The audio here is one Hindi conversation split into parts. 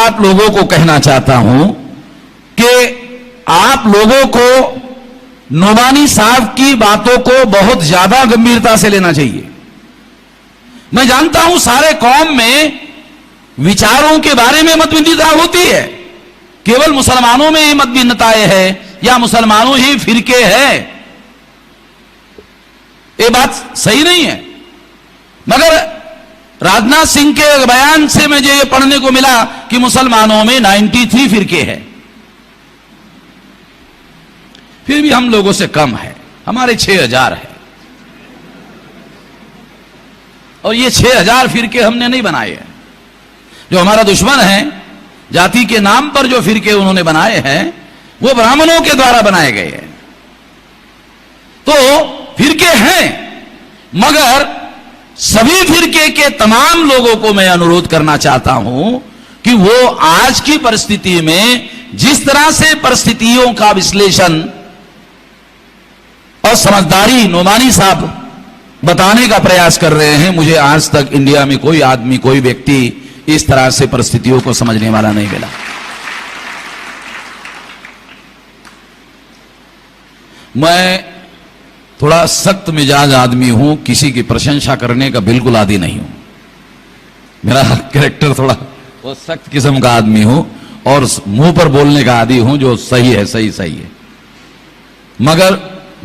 आप लोगों को कहना चाहता हूं कि आप लोगों को नोमानी साहब की बातों को बहुत ज्यादा गंभीरता से लेना चाहिए। मैं जानता हूं सारे कौम में विचारों के बारे में मतभिन्नता होती है, केवल मुसलमानों में ही मतभिन्नताएं है या मुसलमानों ही फिरके है, ये बात सही नहीं है। मगर राजनाथ सिंह के बयान से मुझे ये पढ़ने को मिला कि मुसलमानों में 93 फिरके हैं, फिर भी हम लोगों से कम है, हमारे 6000 है। और ये 6000 फिरके हमने नहीं बनाए हैं। जो हमारा दुश्मन है, जाति के नाम पर जो फिरके उन्होंने बनाए हैं वो ब्राह्मणों के द्वारा बनाए गए हैं। तो फिरके हैं, मगर सभी फिरके के तमाम लोगों को मैं अनुरोध करना चाहता हूं कि वो आज की परिस्थिति में जिस तरह से परिस्थितियों का विश्लेषण और समझदारी नोमानी साहब बताने का प्रयास कर रहे हैं, मुझे आज तक इंडिया में कोई आदमी, कोई व्यक्ति इस तरह से परिस्थितियों को समझने वाला नहीं मिला। मैं थोड़ा सख्त मिजाज आदमी हूं, किसी की प्रशंसा करने का बिल्कुल आदी नहीं हूं। मेरा कैरेक्टर थोड़ा वो सख्त किस्म का आदमी हूं और मुंह पर बोलने का आदी हूं, जो सही है सही सही है, मगर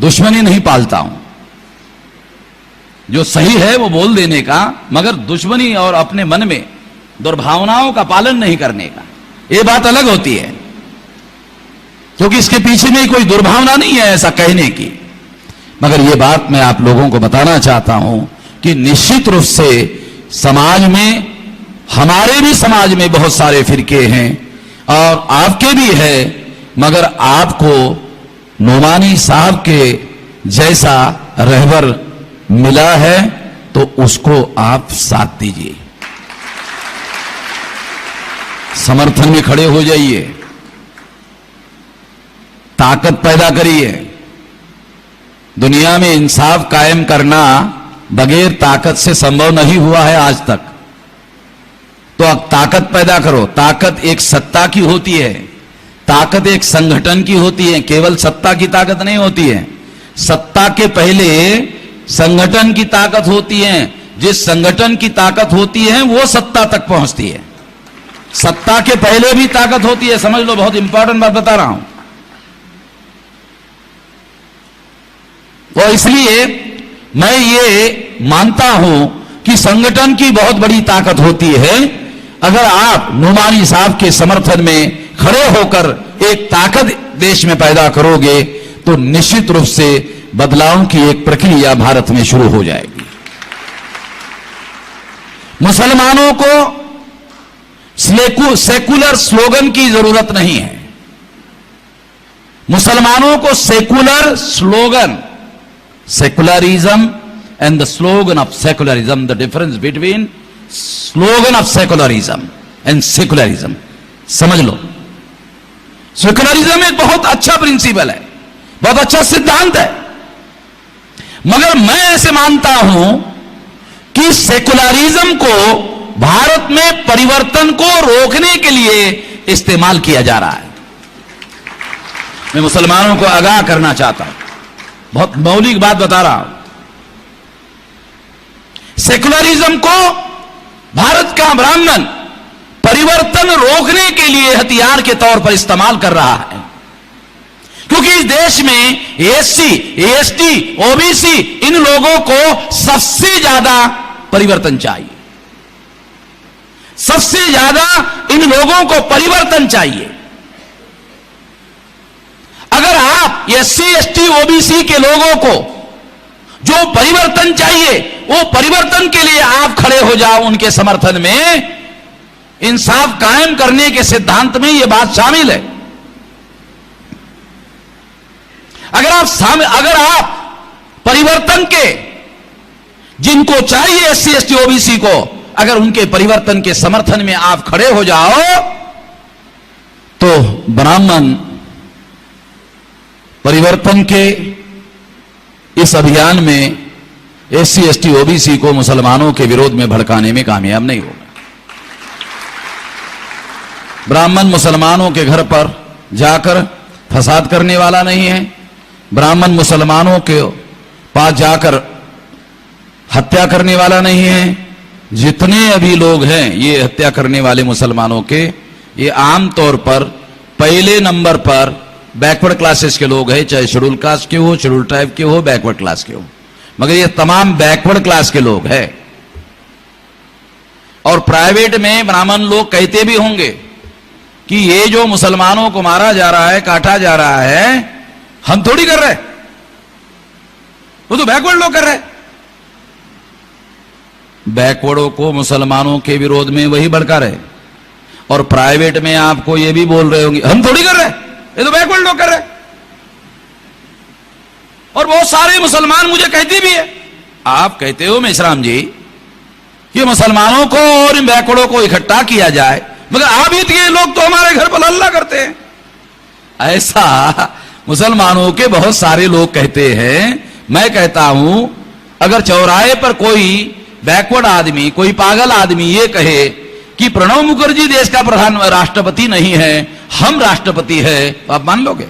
दुश्मनी नहीं पालता हूं। जो सही है वो बोल देने का, मगर दुश्मनी और अपने मन में दुर्भावनाओं का पालन नहीं करने का, ये बात अलग होती है, क्योंकि इसके पीछे में कोई दुर्भावना नहीं है ऐसा कहने की। मगर ये बात मैं आप लोगों को बताना चाहता हूं कि निश्चित रूप से समाज में, हमारे भी समाज में बहुत सारे फिरके हैं और आपके भी है, मगर आपको नोमानी साहब के जैसा रहबर मिला है तो उसको आप साथ दीजिए, समर्थन में खड़े हो जाइए, ताकत पैदा करिए। दुनिया में इंसाफ कायम करना बगैर ताकत से संभव नहीं हुआ है आज तक, तो अब ताकत पैदा करो। ताकत एक सत्ता की होती है, ताकत एक संगठन की होती है, केवल सत्ता की ताकत नहीं होती है। सत्ता के पहले संगठन की ताकत होती है, जिस संगठन की ताकत होती है वो सत्ता तक पहुंचती है। सत्ता के पहले भी ताकत होती है, समझ लो, बहुत इंपॉर्टेंट बात बता रहा हूं। और इसलिए मैं ये मानता हूं कि संगठन की बहुत बड़ी ताकत होती है। अगर आप नोमानी साहब के समर्थन में खड़े होकर एक ताकत देश में पैदा करोगे तो निश्चित रूप से बदलाव की एक प्रक्रिया भारत में शुरू हो जाएगी। मुसलमानों को सेकुलर स्लोगन की जरूरत नहीं है। मुसलमानों को secular slogan, secularism and the slogan of secularism, the difference between slogan of secularism and secularism, समझ लो। सेकुलरिज्म एक बहुत अच्छा प्रिंसिपल है, बहुत अच्छा सिद्धांत है, मगर मैं ऐसे मानता हूं कि सेकुलरिज्म को भारत में परिवर्तन को रोकने के लिए इस्तेमाल किया जा रहा है। मैं मुसलमानों को आगाह करना चाहता हूं, बहुत मौलिक बात बता रहा हूं। सेकुलरिज्म को भारत का ब्राह्मण परिवर्तन रोकने के लिए हथियार के तौर पर इस्तेमाल कर रहा है, क्योंकि इस देश में एससी, एसटी, ओबीसी इन लोगों को सबसे ज्यादा परिवर्तन चाहिए। सबसे ज्यादा इन लोगों को परिवर्तन चाहिए। अगर आप एससी, एसटी, ओबीसी के लोगों को जो परिवर्तन चाहिए, वो परिवर्तन के लिए आप खड़े हो जाओ, उनके समर्थन में, इंसाफ कायम करने के सिद्धांत में यह बात शामिल है। अगर आप परिवर्तन के, जिनको चाहिए एससी, एसटी, ओबीसी को, अगर उनके परिवर्तन के समर्थन में आप खड़े हो जाओ तो ब्राह्मण परिवर्तन के इस अभियान में एससी, एसटी, ओबीसी को मुसलमानों के विरोध में भड़काने में कामयाब नहीं होगा। ब्राह्मण मुसलमानों के घर पर जाकर फसाद करने वाला नहीं है, ब्राह्मण मुसलमानों के पास जाकर हत्या करने वाला नहीं है। जितने अभी लोग हैं ये हत्या करने वाले मुसलमानों के, ये आमतौर पर पहले नंबर पर बैकवर्ड क्लासेस के लोग हैं, चाहे शेड्यूल कास्ट के हो, शेड्यूल ट्राइब के हो, बैकवर्ड क्लास के हो, मगर ये तमाम बैकवर्ड क्लास के लोग हैं। और प्राइवेट में ब्राह्मण लोग कहते भी होंगे कि ये जो मुसलमानों को मारा जा रहा है, काटा जा रहा है, हम थोड़ी कर रहे, वो तो बैकवर्ड लोग कर रहे। बैकवर्डों को मुसलमानों के विरोध में वही भड़का रहे, और प्राइवेट में आपको ये भी बोल रहे होंगे हम थोड़ी कर रहे, ये तो बैकवर्ड लोग कर रहे। और बहुत सारे मुसलमान मुझे कहते भी है, आप कहते हो मेश्राम जी कि मुसलमानों को और इन बैकवर्डों को इकट्ठा किया जाए, मगर आप ही के लोग तो हमारे घर पर हल्ला करते हैं। ऐसा मुसलमानों के बहुत सारे लोग कहते हैं। मैं कहता हूं अगर चौराहे पर कोई बैकवर्ड आदमी, कोई पागल आदमी ये कहे कि प्रणब मुखर्जी देश का प्रधान राष्ट्रपति नहीं है, हम राष्ट्रपति है, तो आप मान लोगे?